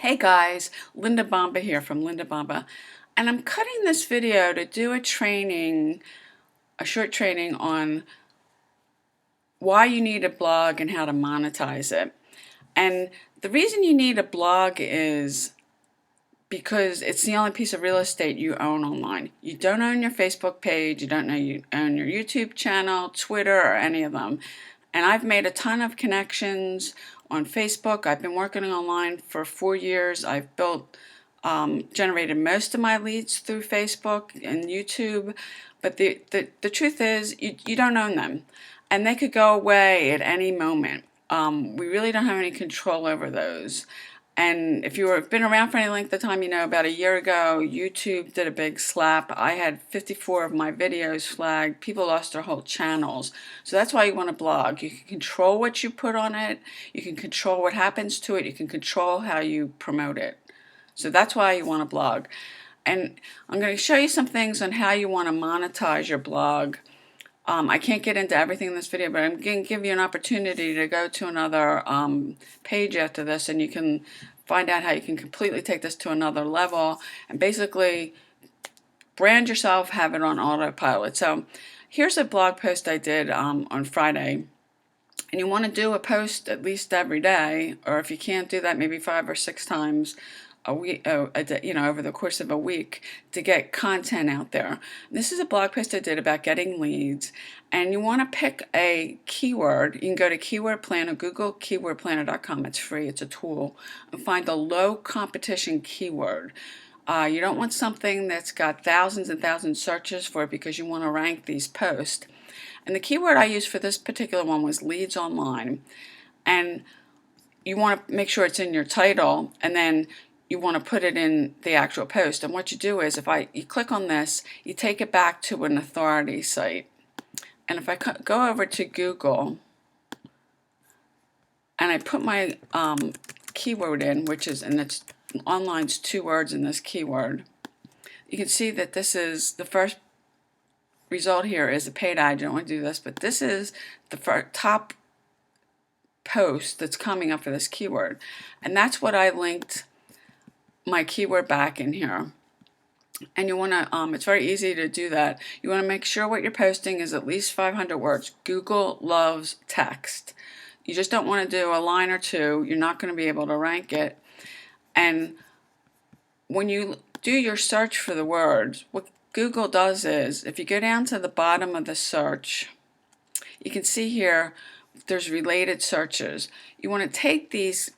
Hey guys, Linda Bomba here from Linda Bomba, and I'm cutting this video to do a training, a short training on why you need a blog and how to monetize it. And the reason you need a blog is because it's the only piece of real estate you own online. You don't own your Facebook page, you don't know you own your YouTube channel, Twitter, or any of them. And I've made a ton of connections on Facebook. I've been working online for 4 years. I've generated most of my leads through Facebook and YouTube. But the truth is, you don't own them. And they could go away at any moment. We really don't have any control over those. And if you've been around for any length of time, you know about a year ago, YouTube did a big slap. I had 54 of my videos flagged. People lost their whole channels. So that's why you want to blog. You can control what you put on it. You can control what happens to it. You can control how you promote it. So that's why you want to blog. And I'm going to show you some things on how you want to monetize your blog. I can't get into everything in this video, but I'm going to give you an opportunity to go to another page after this, and you can find out how you can completely take this to another level and basically brand yourself, have it on autopilot. So here's a blog post I did on Friday. And you want to do a post at least every day, or if you can't do that, maybe 5 or 6 times a week, over the course of a week to get content out there. This is a blog post I did about getting leads, and you want to pick a keyword. You can go to Keyword Planner, Google keywordplanner.com. It's free, it's a tool, and find a low competition keyword. You don't want something that's got thousands and thousands of searches for it because you want to rank these posts. And the keyword I used for this particular one was leads online. And you want to make sure it's in your title, and then you want to put it in the actual post. And what you do is, you click on this, you take it back to an authority site. And if I go over to Google and I put my keyword in, and it's online's 2 words in this keyword, you can see that this is the first result here is a paid ad. You don't want to do this, but this is the top post that's coming up for this keyword. And that's what I linked my keyword back in here. And you want to, it's very easy to do that. You want to make sure what you're posting is at least 500 words. Google loves text. You just don't want to do a line or two. You're not going to be able to rank it. And when you do your search for the words, what Google does is, if you go down to the bottom of the search, you can see here there's related searches. You want to take these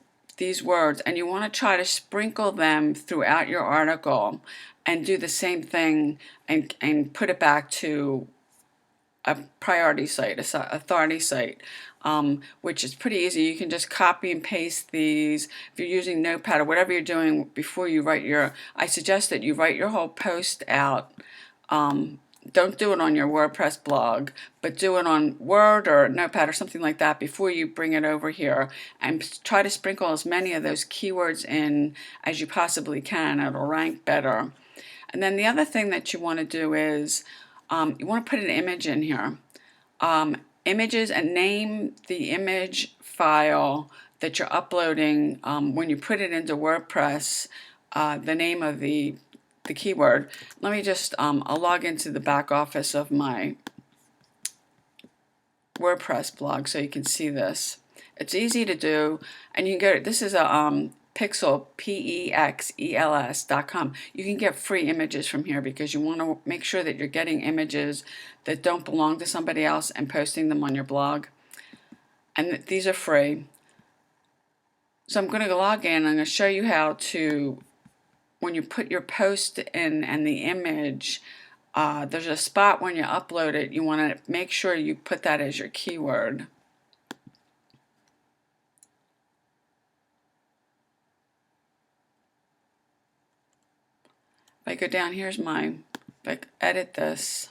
words and you want to try to sprinkle them throughout your article and do the same thing and put it back to a priority site, a authority site, which is pretty easy. You can just copy and paste these. If you're using Notepad or whatever you're doing before you write I suggest that you write your whole post out. Don't do it on your WordPress blog, but do it on Word or Notepad or something like that before you bring it over here, and try to sprinkle as many of those keywords in as you possibly can. It'll rank better. And then the other thing that you want to do is you want to put an image in here. Images, and name the image file that you're uploading when you put it into WordPress, the name of the keyword. Let me just, I'll log into the back office of my WordPress blog so you can see this. It's easy to do, and you can go, this is a Pexels, Pexels.com. You can get free images from here because you want to make sure that you're getting images that don't belong to somebody else and posting them on your blog. And these are free. So I'm going to log in. I'm going to show you how to, when you put your post in and the image, there's a spot when you upload it, you want to make sure you put that as your keyword. If I go down, if I edit this,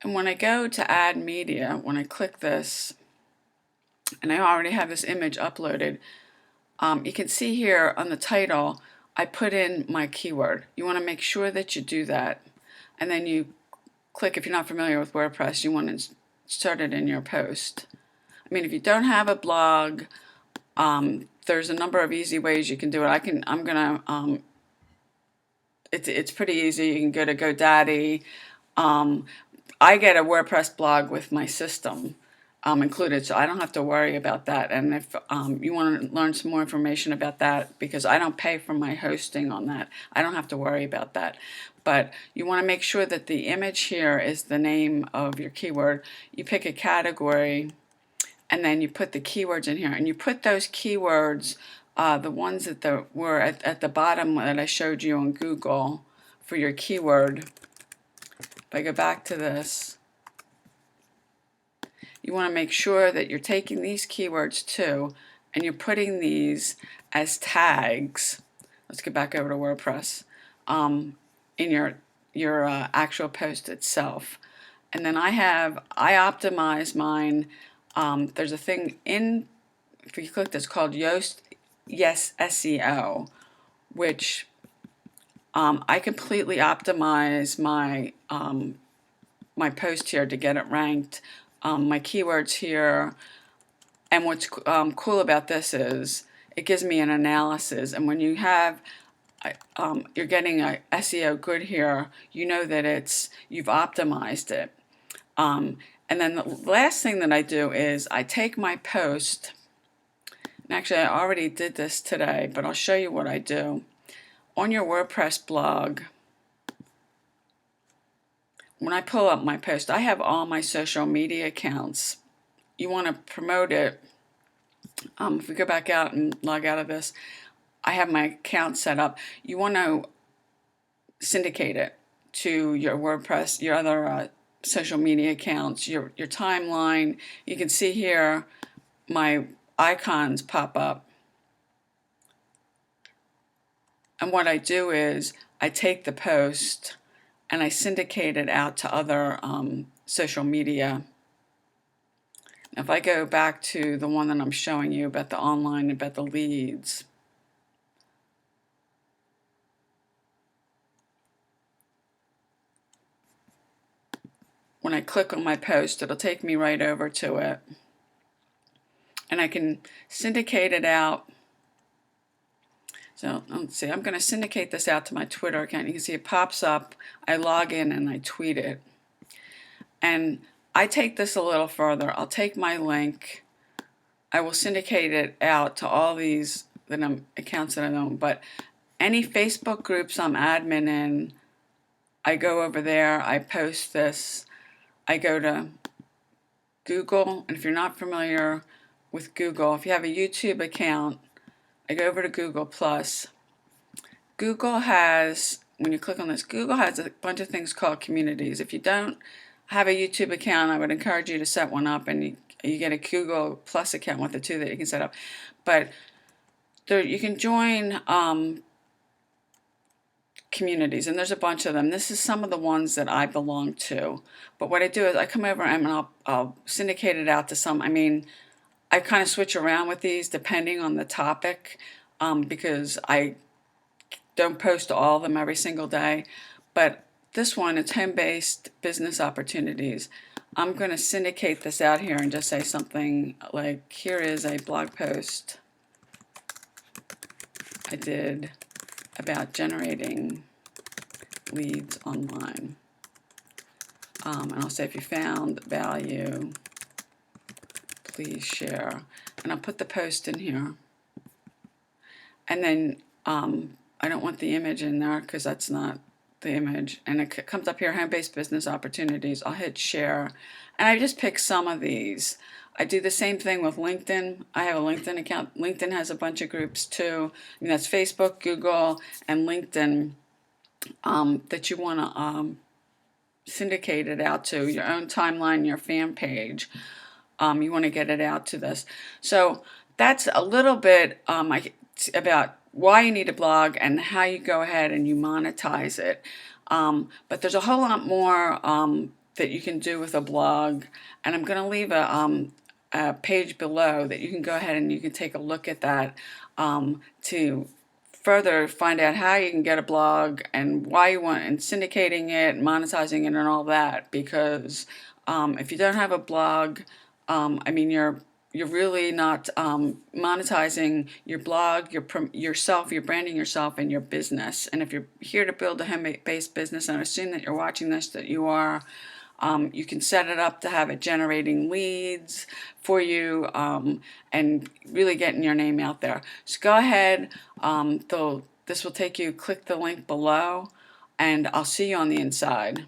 and when I go to add media, when I click this, and I already have this image uploaded, you can see here on the title, I put in my keyword. You want to make sure that you do that. And then you click, if you're not familiar with WordPress, you want to start it in your post. I mean, if you don't have a blog, there's a number of easy ways you can do it. It's pretty easy. You can go to GoDaddy. I get a WordPress blog with my system included, so I don't have to worry about that. And if you want to learn some more information about that, because I don't pay for my hosting on that, I don't have to worry about that. But you want to make sure that the image here is the name of your keyword. You pick a category, and then you put the keywords in here, and you put those keywords, the ones that were at the bottom that I showed you on Google for your keyword. If I go back to this, you want to make sure that you're taking these keywords too, and you're putting these as tags. Let's get back over to WordPress, in your actual post itself. And then I optimize mine. There's a thing if you click this, called Yoast Yes SEO, which I completely optimize my my post here to get it ranked. My keywords here, and what's cool about this is it gives me an analysis. And when you have you're getting a SEO good here, you know that you've optimized it. And then the last thing that I do is I take my post, and actually I already did this today, but I'll show you what I do. On your WordPress blog, when I pull up my post, I have all my social media accounts. You want to promote it. If we go back out and log out of this, I have my account set up. You want to syndicate it to your WordPress, your other social media accounts, your timeline. You can see here my icons pop up. And what I do is I take the post and I syndicate it out to other social media. If I go back to the one that I'm showing you about the online, about the leads, when I click on my post, it'll take me right over to it. And I can syndicate it out. So let's see, I'm going to syndicate this out to my Twitter account. You can see it pops up. I log in and I tweet it. And I take this a little further. I'll take my link. I will syndicate it out to all these accounts that I own. But any Facebook groups I'm admin in, I go over there. I post this. I go to Google. And if you're not familiar with Google, if you have a YouTube account, I go over to Google+. Google has, when you click on this, Google has a bunch of things called communities. If you don't have a YouTube account, I would encourage you to set one up, and you get a Google Plus account with it too that you can set up. But you can join communities, and there's a bunch of them. This is some of the ones that I belong to. But what I do is I come over and I'll syndicate it out to some. I mean, I kind of switch around with these depending on the topic, because I don't post all of them every single day. But this one, it's home-based business opportunities. I'm going to syndicate this out here and just say something like, here is a blog post I did about generating leads online. And I'll say, if you found value, please share. And I'll put the post in here. And then I don't want the image in there because that's not the image. And it comes up here, home-based business opportunities. I'll hit share. And I just pick some of these. I do the same thing with LinkedIn. I have a LinkedIn account. LinkedIn has a bunch of groups too. I mean, that's Facebook, Google, and LinkedIn that you want to syndicate it out to, your own timeline, your fan page. You want to get it out to this. So that's a little bit about why you need a blog and how you go ahead and you monetize it. But there's a whole lot more that you can do with a blog, and I'm going to leave a page below that you can go ahead and you can take a look at that further find out how you can get a blog and why you want, and syndicating it, monetizing it, and all that. Because if you don't have a blog, I mean, you're really not monetizing your blog, yourself, you're branding yourself and your business. And if you're here to build a home-based business, and I assume that you're watching this, that you are, you can set it up to have it generating leads for you, and really getting your name out there. So go ahead, though this will take you, click the link below, and I'll see you on the inside.